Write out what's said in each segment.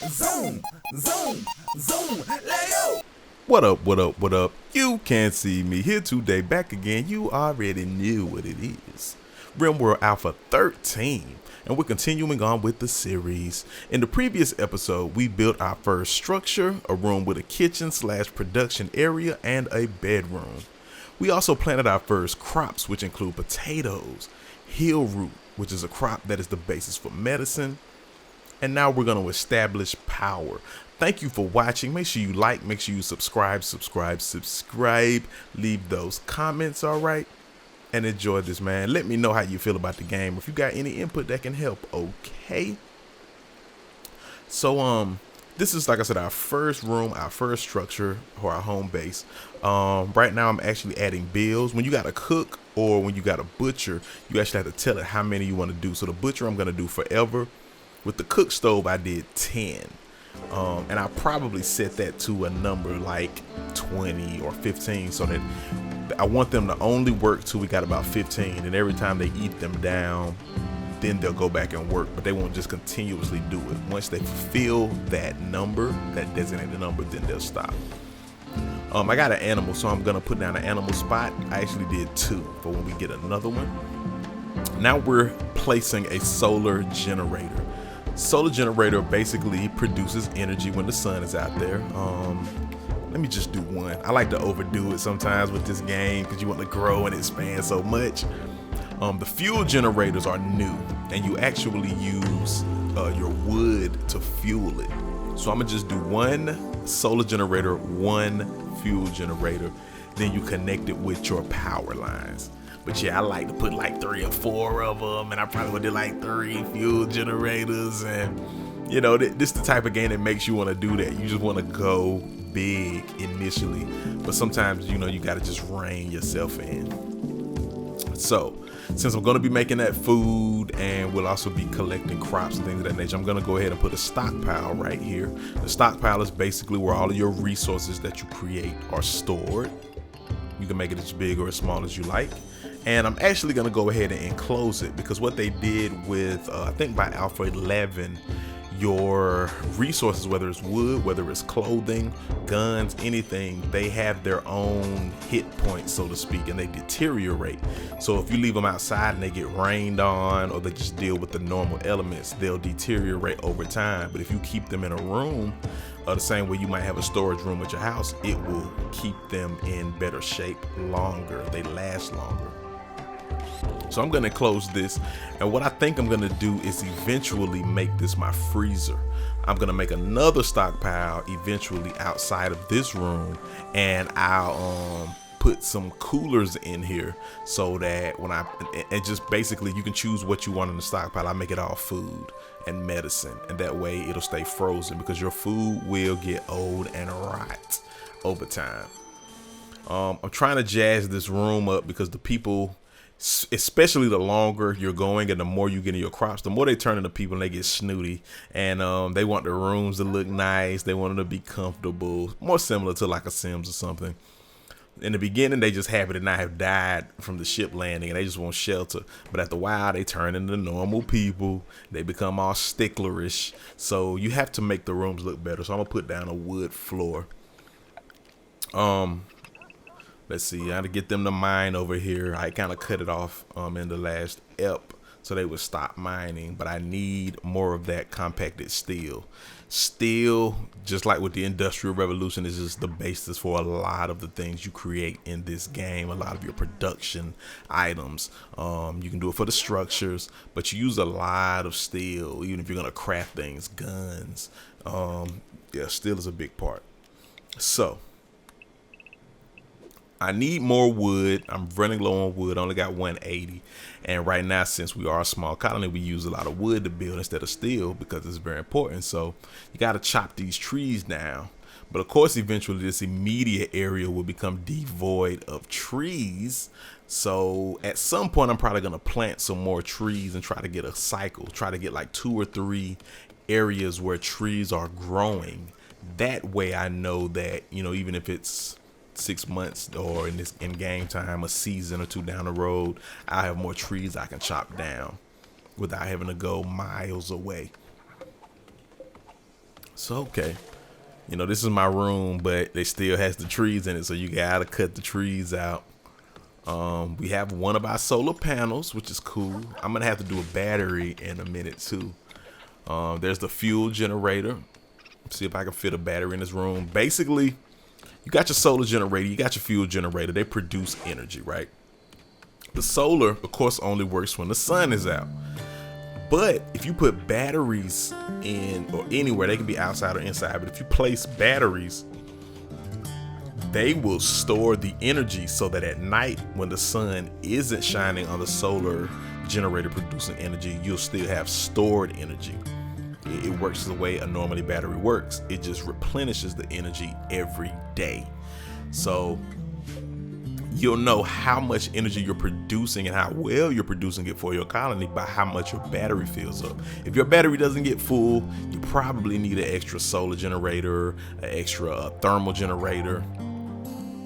Zoom, zoom, zoom, let go. What up, what up, what up? You can see me here today, back again. You already knew what it is. Rimworld Alpha 13, and we're continuing on with the series. In the previous episode, we built our first structure, a room with a kitchen / production area and a bedroom. We also planted our first crops, which include potatoes, heel root, which is a crop that is the basis for medicine. And now we're going to establish power. Thank you for watching. Make sure you like, make sure you subscribe. Leave those comments, all right? And enjoy this, man. Let me know how you feel about the game. If you got any input that can help, okay? So, this is, like I said, our first room, our first structure, or our home base. Right now, I'm actually adding bills. When you got a cook or when you got a butcher, you actually have to tell it how many you want to do. So the butcher, I'm going to do forever. With the cook stove, I did 10. And I probably set that to a number like 20 or 15 so that I want them to only work till we got about 15. And every time they eat them down, then they'll go back and work, but they won't just continuously do it. Once they fulfill that number, that designated number, then they'll stop. I got an animal, so I'm gonna put down an animal spot. I actually did 2 for when we get another one. Now we're placing a solar generator. Solar generator basically produces energy when the sun is out there. Let me just do one. I like to overdo it sometimes with this game because you want to grow and expand so much. The fuel generators are new, and you actually use your wood to fuel it. So I'm gonna just do one solar generator, one fuel generator, then you connect it with your power lines. But yeah, I like to put like 3 or 4 of them, and I probably would do like 3 fuel generators. And you know, this is the type of game that makes you want to do that. You just want to go big initially, but sometimes, you know, you got to just rein yourself in. So since I'm going to be making that food and we'll also be collecting crops and things of that nature, I'm going to go ahead and put a stockpile right here. The stockpile is basically where all of your resources that you create are stored. You can make it as big or as small as you like. And I'm actually going to go ahead and enclose it because what they did with, I think by Alpha 11, your resources, whether it's wood, whether it's clothing, guns, anything, they have their own hit points, so to speak, and they deteriorate. So if you leave them outside and they get rained on, or they just deal with the normal elements, they'll deteriorate over time. But if you keep them in a room, the same way you might have a storage room at your house, it will keep them in better shape longer. They last longer. So I'm gonna close this, and what I think I'm gonna do is eventually make this my freezer. I'm gonna make another stockpile eventually outside of this room, and I'll put some coolers in here so that when and just basically you can choose what you want in the stockpile. I make it all food and medicine, and that way it'll stay frozen because your food will get old and rot over time. I'm trying to jazz this room up because the people, especially the longer you're going and the more you get in your crops, the more they turn into people and they get snooty, and they want the rooms to look nice. They want them to be comfortable, more similar to like a Sims or something. In the beginning, they just happy to not have died from the ship landing and they just want shelter. But after a while, they turn into normal people. They become all sticklerish. So you have to make the rooms look better. So I'm gonna put down a wood floor. Let's see, I had to get them to mine over here. I kind of cut it off in the last ep so they would stop mining, but I need more of that compacted steel. Steel, just like with the Industrial Revolution, is just the basis for a lot of the things you create in this game, a lot of your production items. You can do it for the structures, but you use a lot of steel, even if you're gonna craft things, guns. Yeah, steel is a big part. So I need more wood. I'm running low on wood. I only got 180. And right now, since we are a small colony, we use a lot of wood to build instead of steel because it's very important. So you got to chop these trees down. But of course, eventually this immediate area will become devoid of trees. So at some point, I'm probably going to plant some more trees and try to get a cycle, try to get like 2 or 3 areas where trees are growing. That way I know that, you know, even if it's 6 months or in game time, a season or 2 down the road, I have more trees I can chop down without having to go miles away. So, okay. You know, this is my room, but it still has the trees in it. So you gotta cut the trees out. We have one of our solar panels, which is cool. I'm gonna have to do a battery in a minute too. There's the fuel generator. See if I can fit a battery in this room. Basically, you got your solar generator, you got your fuel generator. They produce energy, right? The solar, of course, only works when the sun is out. But if you put batteries in or anywhere, they can be outside or inside, but if you place batteries, they will store the energy so that at night when the sun isn't shining on the solar generator producing energy, you'll still have stored energy. It works the way a normally battery works. It just replenishes the energy every day. So you'll know how much energy you're producing and how well you're producing it for your colony by how much your battery fills up. If your battery doesn't get full, you probably need an extra solar generator, an extra thermal generator,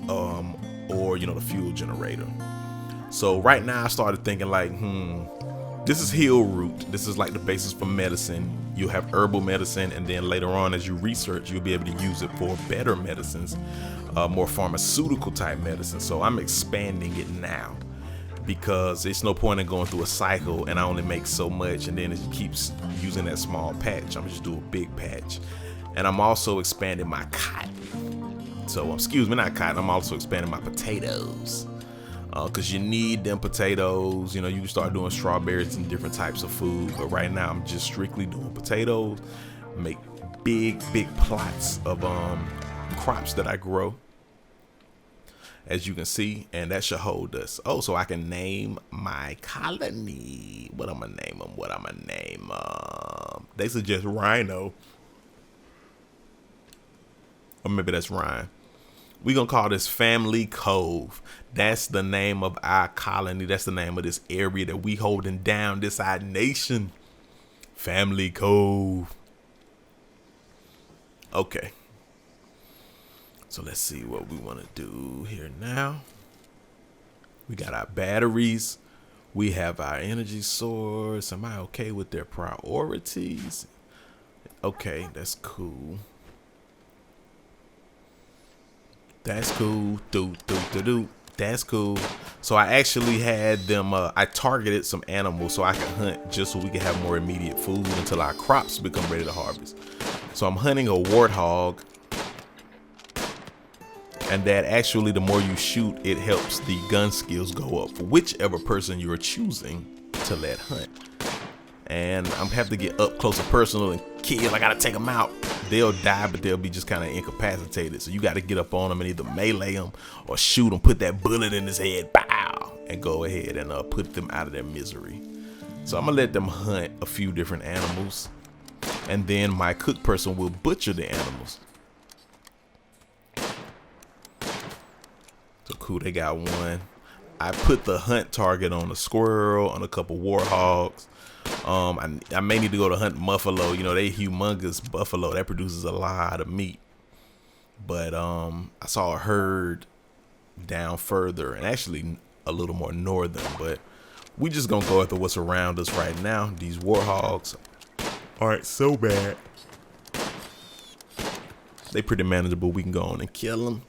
or the fuel generator. So right now I started thinking like, this is heal root. This is like the basis for medicine. You'll have herbal medicine, and then later on as you research, you'll be able to use it for better medicines, more pharmaceutical type medicine. So I'm expanding it now because it's no point in going through a cycle and I only make so much, and then it keeps using that small patch. I'm just do a big patch. And I'm also expanding my cotton. So excuse me, not cotton. I'm also expanding my potatoes. Because you need them potatoes. You can start doing strawberries and different types of food, but right now I'm just strictly doing potatoes. Make big plots of crops that I grow, as you can see, and that should hold us. So I can name my colony. What I'm gonna name them? They suggest rhino, or maybe that's Ryan. We're going to call this Family Cove. That's the name of our colony. That's the name of this area that we holding down, this our nation. Family Cove. Okay. So let's see what we want to do here now. We got our batteries. We have our energy source. Am I okay with their priorities? Okay, that's cool. That's cool. That's cool. So I actually had them, I targeted some animals so I could hunt just so we could have more immediate food until our crops become ready to harvest. So I'm hunting a warthog, and that actually the more you shoot, it helps the gun skills go up for whichever person you're choosing to let hunt. And I'm have to get up close and personal and kill. I gotta take them out. They'll die, but they'll be just kind of incapacitated. So you got to get up on them and either melee them or shoot them, put that bullet in his head, bow, and go ahead and put them out of their misery. So I'm gonna let them hunt a few different animals, and then my cook person will butcher the animals. So cool, they got one. I put the hunt target on a squirrel, on a couple warthogs. I may need to go to hunt buffalo. They humongous buffalo that produces a lot of meat. But I saw a herd down further and actually a little more northern. But we just gonna go after what's around us right now. These warthogs aren't so bad. They pretty manageable. We can go on and kill them.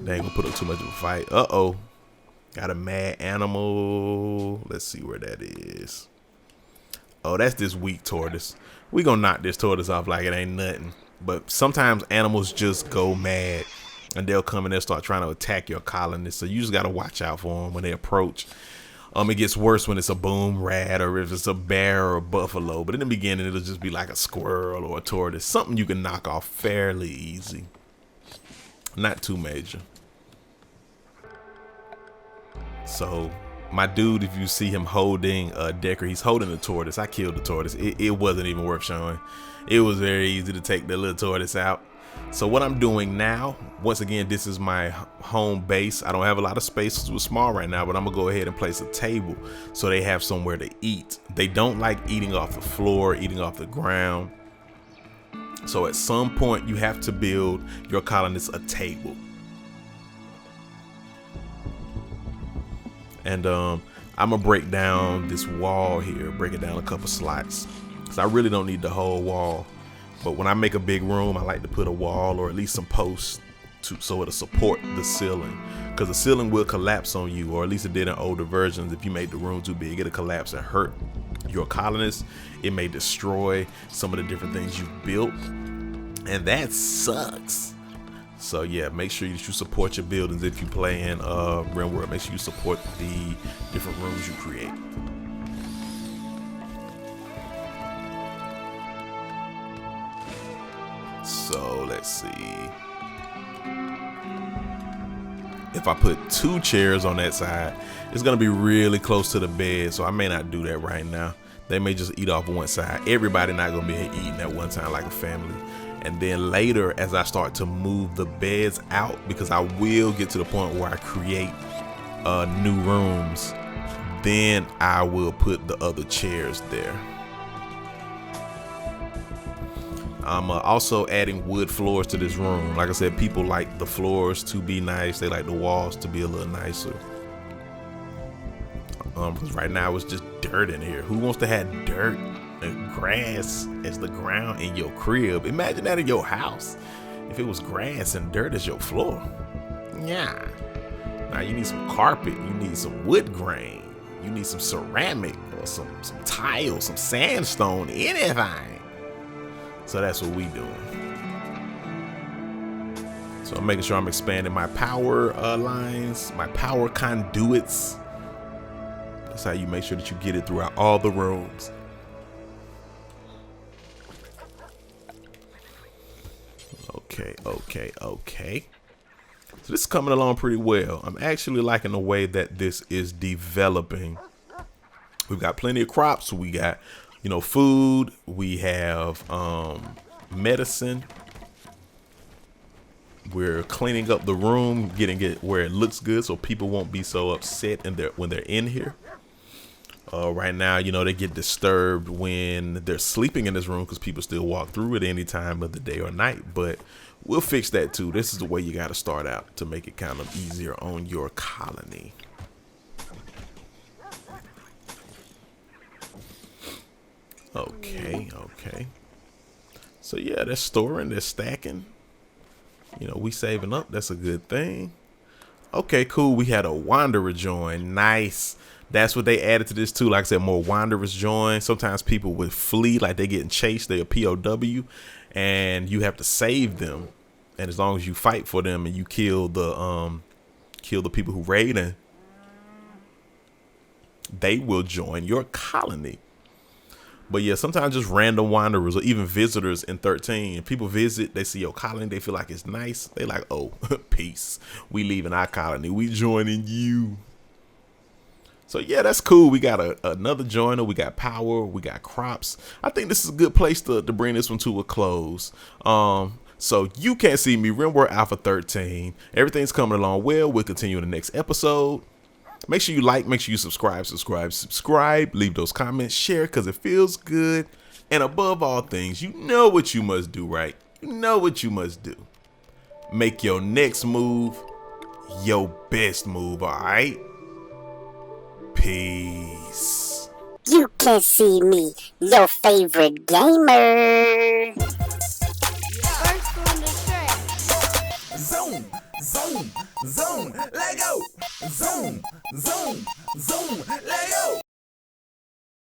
They ain't gonna put up too much of a fight. Uh-oh. Got a mad animal. Let's see where that is. Oh, that's this weak tortoise. We gonna knock this tortoise off like it ain't nothing. But sometimes animals just go mad and they'll come and they'll start trying to attack your colony. So you just gotta watch out for them when they approach. It gets worse when it's a boom rat or if it's a bear or a buffalo. But in the beginning, it'll just be like a squirrel or a tortoise. Something you can knock off fairly easy. Not too major. So my dude, if you see him holding a Decker, he's holding a tortoise. I killed the tortoise. It wasn't even worth showing. It was very easy to take the little tortoise out. So what I'm doing now, once again, this is my home base. I don't have a lot of space because we're small right now, but I'm gonna go ahead and place a table so they have somewhere to eat. They don't like eating off the floor, eating off the ground. So at some point you have to build your colonists a table. And I'm gonna break down this wall here, break it down a couple slots, because I really don't need the whole wall. But when I make a big room, I like to put a wall or at least some posts so it'll support the ceiling, because the ceiling will collapse on you, or at least it did in older versions. If you made the room too big, it'll collapse and hurt your colonists. It may destroy some of the different things you've built, and that sucks. So yeah, make sure that you support your buildings. If you play in Rimworld, make sure you support the different rooms you create. So let's see. If I put 2 chairs on that side, it's gonna be really close to the bed, so I may not do that right now. They may just eat off one side. Everybody not gonna be eating at one time like a family. And then later, as I start to move the beds out, because I will get to the point where I create new rooms, then I will put the other chairs there. I'm also adding wood floors to this room. Like I said, people like the floors to be nice. They like the walls to be a little nicer. Because right now it's just dirt in here. Who wants to have dirt and grass as the ground in your crib? Imagine that in your house. If it was grass and dirt as your floor. Yeah. Now you need some carpet. You need some wood grain. You need some ceramic or some tile, some sandstone, anything. So that's what we doing. So I'm making sure I'm expanding my power lines, my power conduits. That's how you make sure that you get it throughout all the rooms. Okay. So this is coming along pretty well. I'm actually liking the way that this is developing. We've got plenty of crops. We got, food. We have medicine. We're cleaning up the room, getting it where it looks good, so people won't be so upset when they're in here. Right now, they get disturbed when they're sleeping in this room because people still walk through it any time of the day or night. But we'll fix that too. This is the way you got to start out to make it kind of easier on your colony. Okay. So yeah, they're storing, they're stacking. We saving up. That's a good thing. Okay, cool. We had a wanderer join. Nice. That's what they added to this too. Like I said, more wanderers join. Sometimes people would flee, like they're getting chased. They're a POW, and you have to save them. And as long as you fight for them and you kill the people who raiding, they will join your colony. But yeah, sometimes just random wanderers or even visitors in 13. If people visit, they see your colony, they feel like it's nice. They like, oh, peace. We leaving our colony. We joining you. So yeah, that's cool. We got another joiner. We got power. We got crops. I think this is a good place to bring this one to a close. So you can't see me. Rimworld Alpha 13. Everything's coming along well. We'll continue in the next episode. Make sure you like, make sure you subscribe, leave those comments, share, because it feels good. And above all things, you know what you must do, right? You know what you must do. Make your next move your best move, all right? Peace. You can see me, your favorite gamer. First one to track. Zone, let go. Zone, let go.